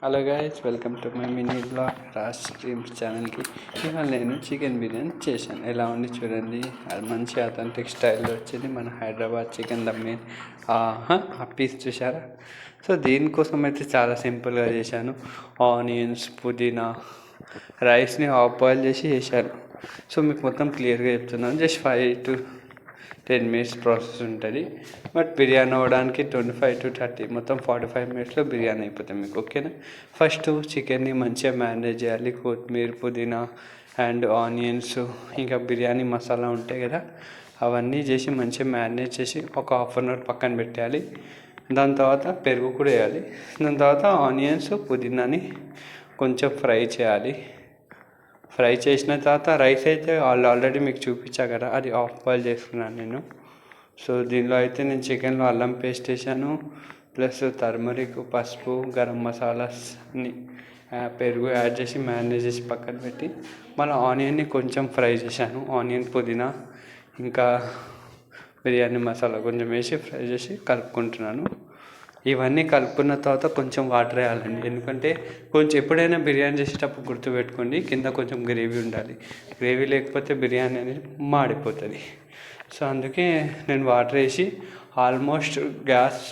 Hello guys, welcome to my mini blog Raj streams ఛానల్కి. ఇవాళ నేను చికెన్ బిర్యానీ చేశాను. ఎలా ఉంది చూడండి. అది మంచి అథెంటిక్ స్టైల్లో వచ్చింది. మన హైదరాబాద్ చికెన్ దమ్మే ఆ పీస్ చూసారా. సో దీనికోసం అయితే చాలా సింపుల్గా చేశాను. ఆనియన్స్, పుదీనా, రైస్ని హాఫ్ బాయిల్ చేసి చేశాను. సో మీకు మొత్తం క్లియర్గా చెప్తున్నాను. జస్ట్ 5 to 10 minutes ప్రాసెస్ ఉంటుంది. బట్ బిర్యానీ అవ్వడానికి 25 to 30, మొత్తం 45 minutesలో బిర్యానీ అయిపోతుంది మీకు. ఓకేనా. ఫస్ట్ చికెన్ని మంచిగా మ్యారినేట్ చేయాలి. కొత్తిమీర, పుదీనా అండ్ ఆనియన్స్, ఇంకా బిర్యానీ మసాలా ఉంటాయి కదా, అవన్నీ చేసి మంచిగా మ్యారినేట్ చేసి ఒక 1/2 hour పక్కన పెట్టేయాలి. దాని తర్వాత పెరుగు కూడా వేయాలి. దాని తర్వాత ఆనియన్స్, పుదీనాని కొంచెం ఫ్రై చేయాలి. ఫ్రై చేసిన తర్వాత రైస్ అయితే ఆల్రెడీ మీకు చూపించా కదా, అది హాఫ్ బాయిల్ చేసుకున్నాను నేను. సో దీనిలో అయితే నేను చికెన్లో అల్లం పేస్ట్ వేసాను, ప్లస్ టర్మరిక్, పసుపు, గరం మసాలాస్ అన్ని, పెరుగు యాడ్ చేసి మ్యారినేట్ చేసి పక్కన పెట్టి మళ్ళీ ఆనియన్ని కొంచెం ఫ్రై చేశాను. ఆనియన్, పుదీనా ఇంకా బిర్యానీ మసాలా కొంచెం వేసి ఫ్రై చేసి కలుపుకుంటున్నాను. ఇవన్నీ కలుపుకున్న తర్వాత కొంచెం వాటర్ వేయాలండి. ఎందుకంటే కొంచెం ఎప్పుడైనా బిర్యానీ చేసేటప్పుడు గుర్తుపెట్టుకోండి, కింద కొంచెం గ్రేవీ ఉండాలి. గ్రేవీ లేకపోతే బిర్యానీ అనేది మాడిపోతుంది. సో అందుకే నేను వాటర్ వేసి ఆల్మోస్ట్ గ్యాస్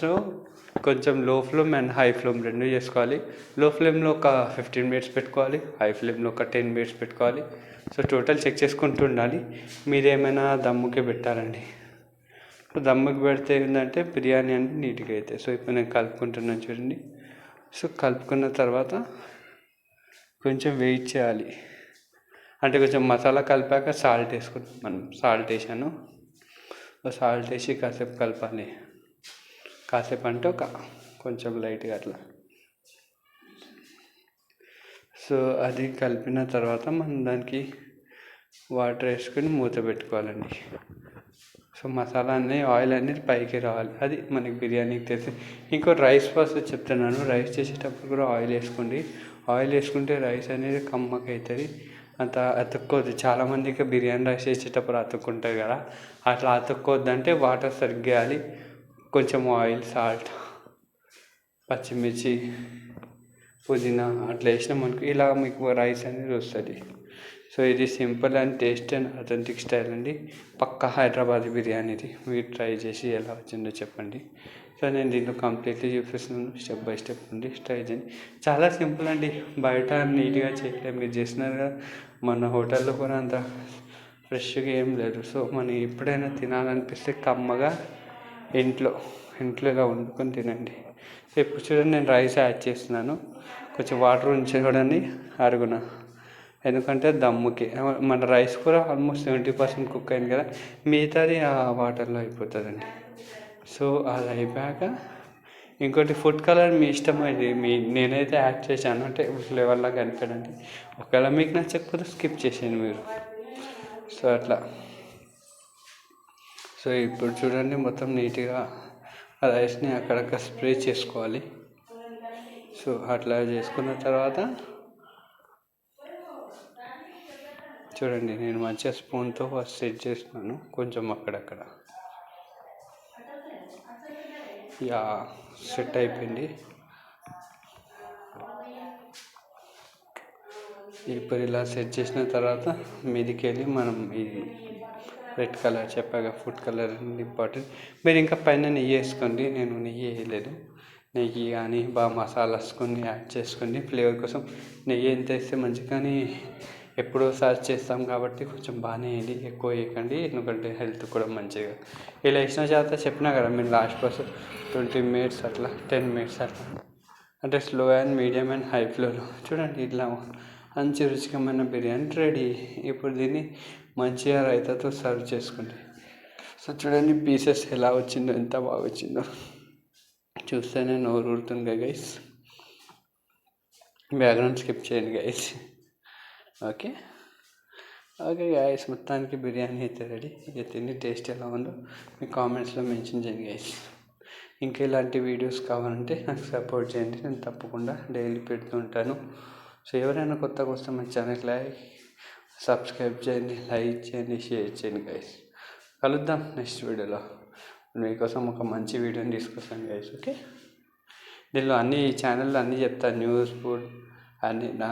కొంచెం లో ఫ్లేమ్ అండ్ హై ఫ్లేమ్ రెండు చేసుకోవాలి. లో ఫ్లేమ్లో ఒక 15 minutes పెట్టుకోవాలి, హై ఫ్లేమ్లో ఒక 10 minutes పెట్టుకోవాలి. సో టోటల్ చెక్ చేసుకుంటూ ఉండాలి. మీరేమైనా దమ్ముకే పెట్టాలండి. సో దమ్ముకి పెడితే ఏంటంటే బిర్యానీ అనేది నీట్గా అవుతాయి. సో ఇప్పుడు నేను కలుపుకుంటున్నాను చూడండి. సో కలుపుకున్న తర్వాత కొంచెం వెయిట్ చేయాలి. అంటే కొంచెం మసాలా కలిపాక సాల్ట్ వేసుకుంటాం మనం. సాల్ట్ వేసాను. సాల్ట్ వేసి కాసేపు కలపాలి. కాసేపు అంటే ఒక కొంచెం లైట్గా అట్లా. సో అది కలిపిన తర్వాత మనం దానికి వాటర్ వేసుకొని మూత పెట్టుకోవాలండి. సో మసాలా అనేది, ఆయిల్ అనేది పైకి రావాలి. అది మనకి బిర్యానీకి తెలిసి. ఇంకో రైస్ ప్రాసెస్ చెప్తున్నాను. రైస్ చేసేటప్పుడు కూడా ఆయిల్ వేసుకోండి. ఆయిల్ వేసుకుంటే రైస్ అనేది కమ్మగా అవుతుంది, అంత అతుక్కోదు. చాలామందికి బిర్యానీ రైస్ చేసేటప్పుడు అతుక్కుంటుంది కదా, అట్లా అతుక్కోద్దంటే వాటర్ సరిగ్గా వేయాలి. కొంచెం ఆయిల్, సాల్ట్, పచ్చిమిర్చి, పుదీనా అట్లా వేసినాం అనుకో, ఇలా మీకు రైస్ అనేది వస్తుంది. సో ఇది simple and taste and authentic style అండి. పక్కా హైదరాబాద్ బిర్యానీది. మీరు ట్రై చేసి ఎలా వచ్చిందో చెప్పండి. సో నేను దీంట్లో కంప్లీట్లీ చూపిస్తున్నాను, స్టెప్ బై స్టెప్ నుండి ట్రై చేయండి. చాలా సింపుల్ అండి. బయట నీట్గా చేయలేదు, మీరు చేసినారు కదా. మన హోటల్లో కూడా అంత ఫ్రెష్గా ఏం లేదు. సో మనం ఎప్పుడైనా తినాలనిపిస్తే కమ్మగా ఇంట్లో ఇలా వండుకొని తినండి. సో ఇప్పుడు చూడండి, నేను రైస్ యాడ్ చేస్తున్నాను. కొంచెం వాటర్ ఉంచి చూడండి అరుగున, ఎందుకంటే దమ్ముకి మన రైస్ కూడా ఆల్మోస్ట్ 70% కుక్ అయింది కదా, మిగతాది ఆ వాటర్లో అయిపోతుందండి. సో అది అయిపోయాక ఇంకోటి ఫుడ్ కలర్ మీ ఇష్టం. అది నేనైతే యాడ్ చేశాను, అంటే ఫ్లేవర్లా కనిపించడానికి. ఒకవేళ మీకు నచ్చకపోతే స్కిప్ చేసేయండి మీరు. సో అట్లా. సో ఇప్పుడు చూడండి, మొత్తం నీట్గా రైస్ని అక్కడక్కడ స్ప్రే చేసుకోవాలి. సో అట్లా చేసుకున్న తర్వాత చూడండి, నేను మంచిగా స్పూన్తో సెట్ చేస్తున్నాను కొంచెం అక్కడక్కడ. యా, సెట్ అయిపోయింది. ఇప్పుడు ఇలా సెట్ చేసిన తర్వాత మీదికి వెళ్ళి మనం ఈ రెడ్ కలర్ చెప్పాక ఫుడ్ కలర్ ఇంపార్టెంట్. మీరు ఇంకా పైన నెయ్యి వేసుకోండి. నేను నెయ్యి వేయలేదు. నెయ్యి కానీ బాగా మసాలాస్ కొన్ని యాడ్ చేసుకోండి ఫ్లేవర్ కోసం. నెయ్యి ఎంత వేస్తే మంచి, కానీ ఎప్పుడో సర్చ్ చేస్తాం కాబట్టి కొంచెం బాగానే వేయండి, ఎక్కువ వేయకండి, ఎందుకంటే హెల్త్ కూడా మంచిగా. ఇలా వేసిన చేత చెప్పినా కదా మీరు లాస్ట్ ప్రాసెస్ 20 minutes అట్లా, 10 minutes అట్లా, అంటే slow and medium and high ఫ్లేలో చూడండి. ఇట్లా మంచి రుచికరమైన బిర్యానీ రెడీ. ఇప్పుడు దీన్ని మంచిగా రైతాతో సర్వ్ చేసుకోండి. సో చూడండి పీసెస్ ఎలా వచ్చిందో, ఎంత బాగా వచ్చిందో చూస్తేనే నోరు ఊరుతుంది గైస్. బ్యాక్గ్రౌండ్ స్కిప్ చేయండి గైస్. ఓకే గైస్, మొత్తానికి బిర్యానీ అయితే రెడీ. ఇక తిని టేస్ట్ ఎలా ఉందో మీ కామెంట్స్లో మెన్షన్ చేయండి గైస్. ఇంకా ఇలాంటి వీడియోస్ కావాలంటే నాకు సపోర్ట్ చేయండి, నేను తప్పకుండా డైలీ పెడుతూ ఉంటాను. సో ఎవరైనా కొత్తగా వస్తే మన ఛానల్ సబ్స్క్రైబ్ చేయండి, లైక్ చేయండి, షేర్ చేయండి గైస్. కలుద్దాం నెక్స్ట్ వీడియోలో. మీకోసం ఒక మంచి వీడియోని తీసుకొస్తాను గైస్. ఓకే. దీనిలో అన్ని ఛానళ్ళు అన్నీ చెప్తారు న్యూస్ ఫుడ్ అన్నీ నా